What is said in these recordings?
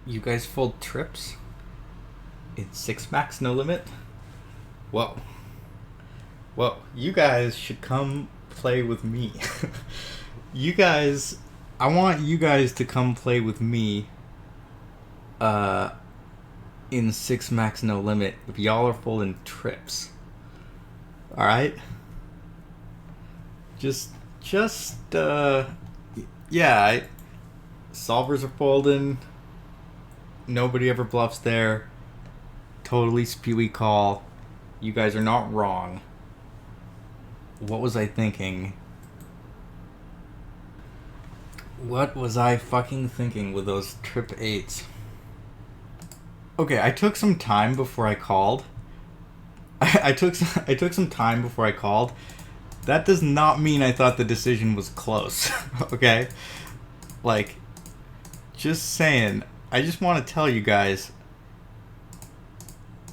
You guys fold trips? It's 6 max, no limit? Whoa. Whoa. You guys should come play with me. you guys... I want you guys to come play with me in 6 max, no limit if y'all are folding trips. Alright? Yeah, solvers are folding. Nobody ever bluffs there. Totally spewy call. You guys are not wrong. What was I thinking? What was I fucking thinking with those trip eights? Okay, I took some time before I called. I took some time before I called. That does not mean I thought the decision was close. Okay? Like, just saying. I just want to tell you guys,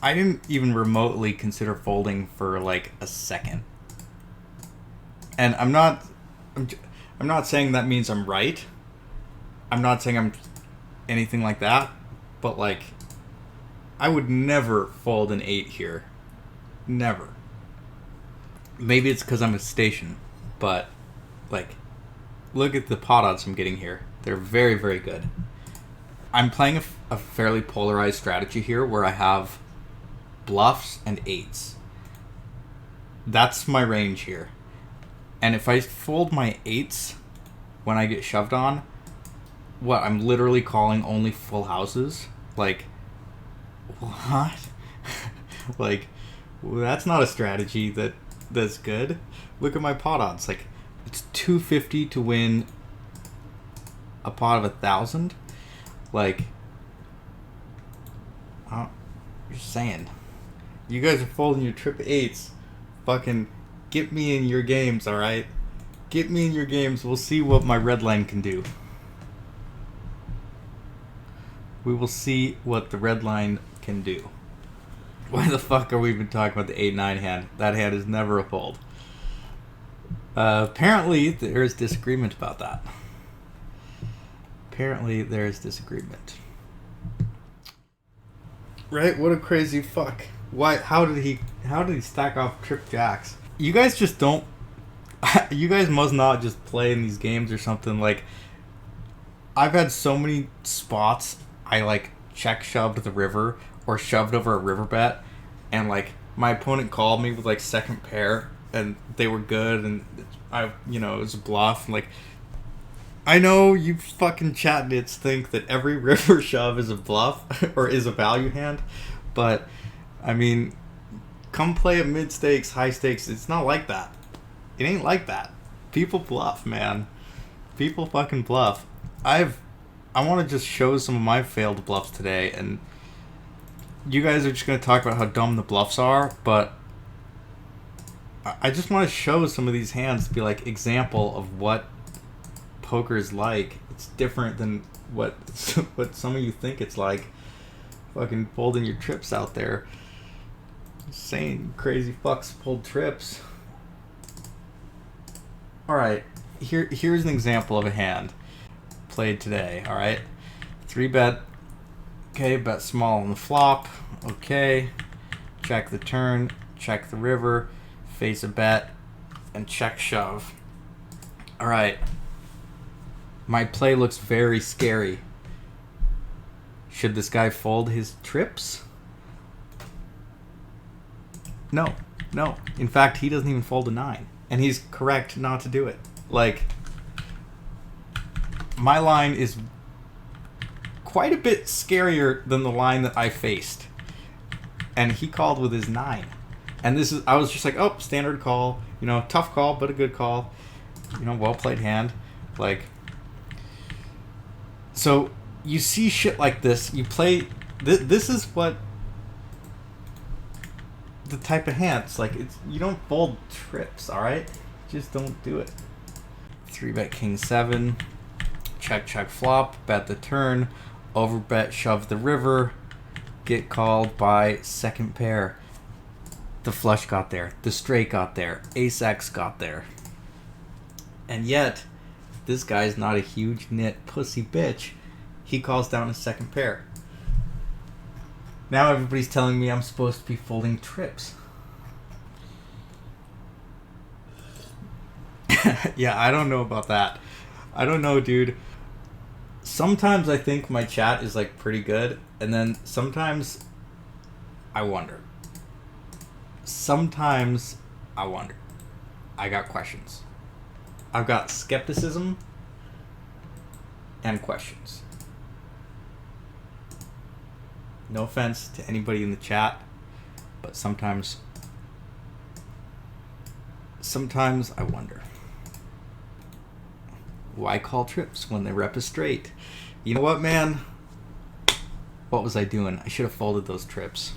I didn't even remotely consider folding for like a second. And I'm not saying that means I'm right. I'm not saying I'm anything like that, but like I would never fold an 8 here. Never. Maybe it's because I'm a station, but like look at the pot odds I'm getting here. They're very, very good. I'm playing a fairly polarized strategy here where I have bluffs and 8s. That's my range here. And if I fold my 8s when I get shoved on, what, I'm literally calling only full houses? Like, what? Like, that's not a strategy that's good. Look at my pot odds. Like, it's 250 to win a pot of 1,000. Like, you're saying. You guys are folding your trip 8s. Fucking get me in your games, alright? Get me in your games. We'll see what my red line can do. We will see what the red line can do. Why the fuck are we even talking about the 8-9 hand? That hand is never a fold. Apparently, there is disagreement about that. Apparently, there is disagreement. Right? What a crazy fuck. Why? How did he stack off trip jacks? You guys just don't. You guys must not just play in these games or something. Like, I've had so many spots I like check shoved the river or shoved over a river bet, and like my opponent called me with like second pair and they were good, and it was a bluff. And like, I know you fucking chat nits think that every river shove is a bluff or is a value hand, but I mean, come play at mid stakes, high stakes. It's not like that. It ain't like that. People bluff, man. People fucking bluff. I want to just show some of my failed bluffs today, and you guys are just going to talk about how dumb the bluffs are, but I just want to show some of these hands to be like example of what poker is like. It's different than what some of you think it's like. Fucking folding your trips out there. Saying crazy fucks pulled trips. Alright, here's an example of a hand played today, alright? 3-bet. Okay, bet small on the flop. Okay. Check the turn, check the river, face a bet, and check shove. Alright. My play looks very scary. Should this guy fold his trips? No. In fact, he doesn't even fold a 9. And he's correct not to do it. Like, my line is quite a bit scarier than the line that I faced. And he called with his 9. And I was just like, oh, standard call. Tough call, but a good call. Well played hand. Like, so you see shit like this. You play, this is what the type of hands, like, you don't fold trips, alright? Just don't do it. 3-bet king 7. Check flop, bet the turn, overbet, shove the river, get called by second pair. The flush got there, the straight got there, ace-x got there. And yet, this guy's not a huge nit pussy bitch. He calls down his second pair. Now everybody's telling me I'm supposed to be folding trips. Yeah, I don't know about that. I don't know, dude. Sometimes I think my chat is like pretty good, and then sometimes I wonder. Sometimes I wonder. I got questions. I've got skepticism and questions. No offense to anybody in the chat, but sometimes I wonder. Why call trips when they rep is straight? You know what, man? What was I doing? I should have folded those trips.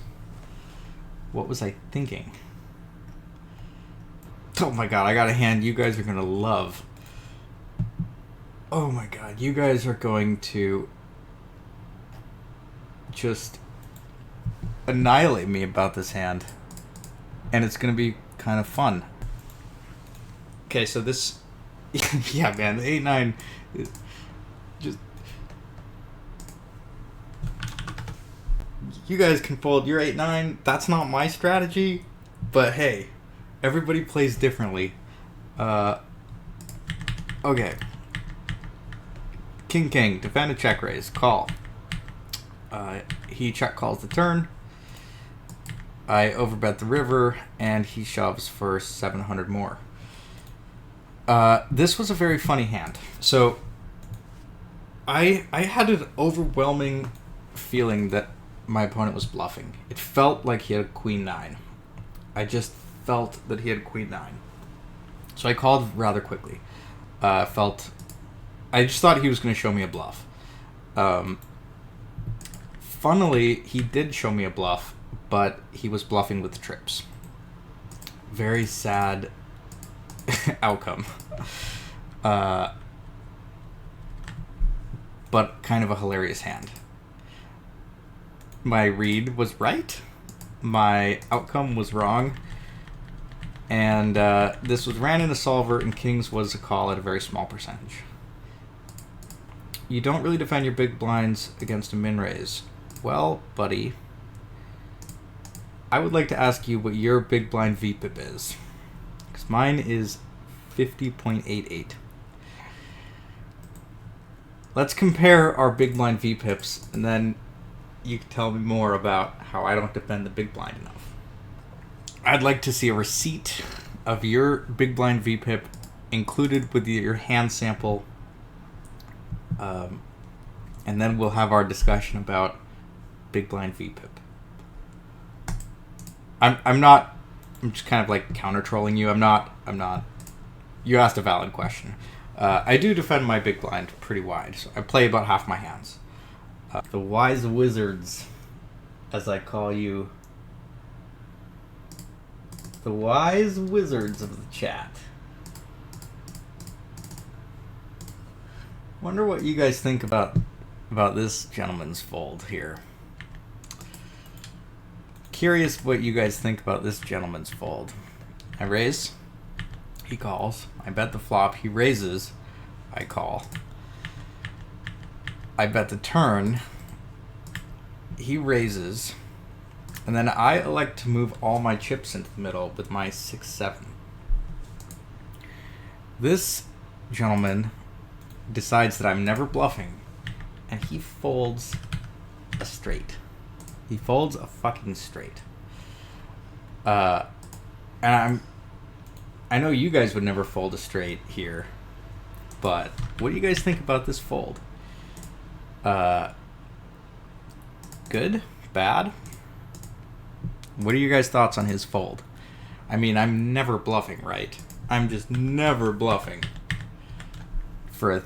What was I thinking? Oh my god, I got a hand you guys are going to love. Oh my god, you guys are going to just annihilate me about this hand. And it's going to be kind of fun. Okay, so this... yeah, man, the 8-9 is just... You guys can fold your 8-9. That's not my strategy. But hey, everybody plays differently. Okay. King, defend a check raise. Call. He check calls the turn. I overbet the river, and he shoves for 700 more. This was a very funny hand. So, I had an overwhelming feeling that my opponent was bluffing. It felt like he had a queen-9. I just felt that he had queen-9. So I called rather quickly. I just thought he was going to show me a bluff. Funnily, he did show me a bluff, but he was bluffing with trips. Very sad outcome. But kind of a hilarious hand. My read was right. My outcome was wrong. And this was ran in a solver, and kings was a call at a very small percentage. You don't really defend your big blinds against a min raise. Well, buddy, I would like to ask you what your big blind VPIP is. Because mine is 50.88. Let's compare our big blind VPIPs, and then you can tell me more about how I don't defend the big blind enough. I'd like to see a receipt of your big blind VPIP included with your hand sample, and then we'll have our discussion about big blind VPIP. I'm just kind of like counter trolling you. I'm not. You asked a valid question. I do defend my big blind pretty wide, so I play about half my hands. The wise wizards, as I call you. The wise wizards of the chat. Wonder what you guys think about this gentleman's fold here. Curious what you guys think about this gentleman's fold. I raise. He calls. I bet the flop. He raises. I call. I bet the turn. He raises. And then I elect to move all my chips into the middle with my 6-7. This gentleman decides that I'm never bluffing, and he folds a straight. He folds a fucking straight. And I know you guys would never fold a straight here, but what do you guys think about this fold? Good? Bad? What are your guys' thoughts on his fold? I mean, I'm never bluffing, right? I'm just never bluffing for a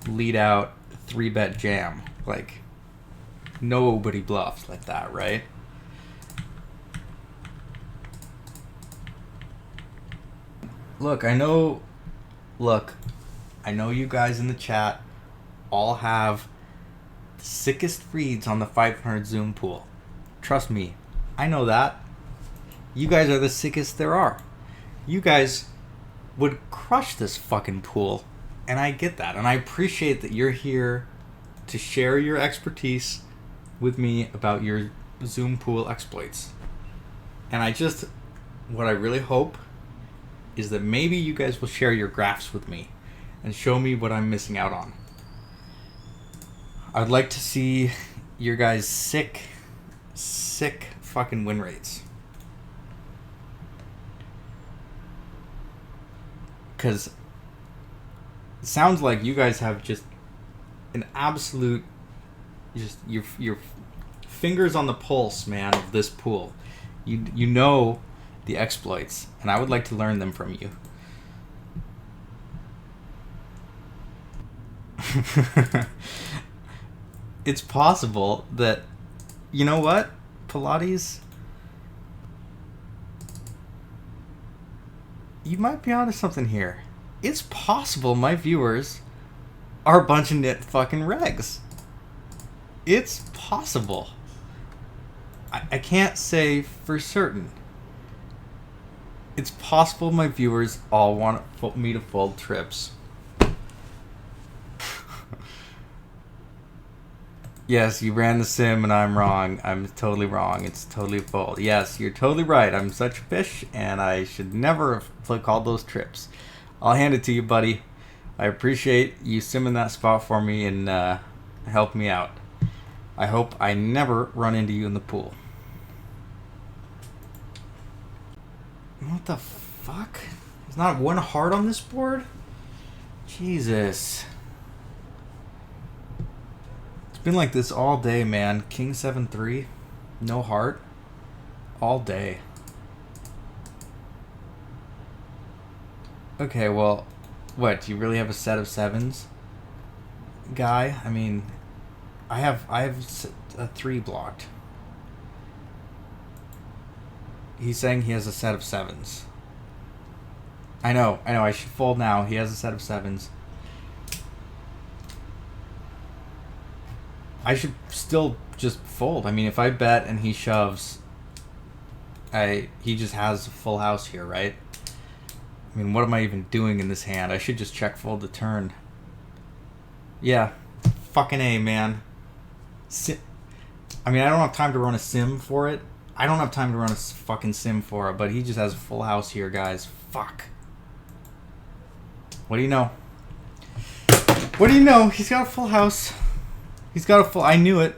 lead out 3-bet jam. Like, nobody bluffs like that, right? Look, I know you guys in the chat all have the sickest reads on the 500 Zoom pool. Trust me, I know that. You guys are the sickest there are. You guys would crush this fucking pool, and I get that, and I appreciate that you're here to share your expertise with me about your Zoom pool exploits. And what I really hope is that maybe you guys will share your graphs with me and show me what I'm missing out on. I'd like to see your guys' sick fucking win rates. Because it sounds like you guys have just an absolute, just your fingers on the pulse, man, of this pool. You know the exploits, and I would like to learn them from you. It's possible that, you know what, Pilates, you might be onto something here. It's possible my viewers are a bunch of knit fucking regs. It's possible. I can't say for certain. It's possible my viewers all want me to fold trips. Yes, you ran the sim and I'm wrong. I'm totally wrong. It's totally fold. Yes, you're totally right. I'm such a fish and I should never have called those trips. I'll hand it to you, buddy. I appreciate you simming that spot for me and helping me out. I hope I never run into you in the pool. What the fuck? There's not one heart on this board? Jesus. It's been like this all day, man. King 7-3. No heart. All day. Okay, well, what? Do you really have a set of sevens, guy? I mean, I have a 3 blocked. He's saying he has a set of sevens. I know. I should fold now. He has a set of sevens. I should still just fold. I mean, if I bet and he shoves, he just has a full house here, right? I mean, what am I even doing in this hand? I should just check fold the turn. Yeah. Fucking A, man. I mean, I don't have time to run a sim for it. I don't have time to run a fucking sim for it, but he just has a full house here, guys. Fuck. What do you know? What do you know? He's got a full house. He's got a full... I knew it.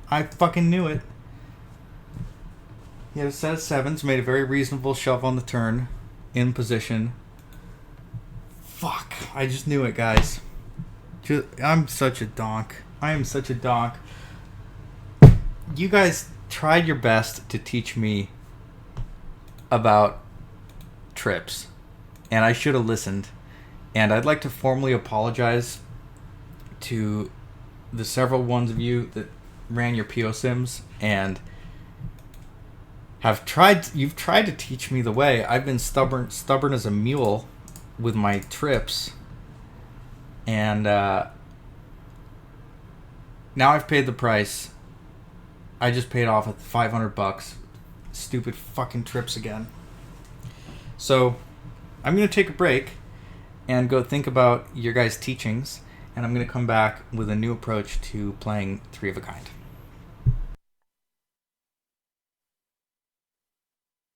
I fucking knew it. He had a set of sevens, made a very reasonable shove on the turn. In position. Fuck. I just knew it, guys. I'm such a donk. I am such a donk. You guys tried your best to teach me about trips, and I should have listened. And I'd like to formally apologize to the several ones of you that ran your PO sims and you've tried to teach me the way. I've been stubborn as a mule with my trips, and now I've paid the price. I just paid off at $500. Stupid fucking trips again. So I'm going to take a break and go think about your guys' teachings, and I'm going to come back with a new approach to playing 3 of a kind.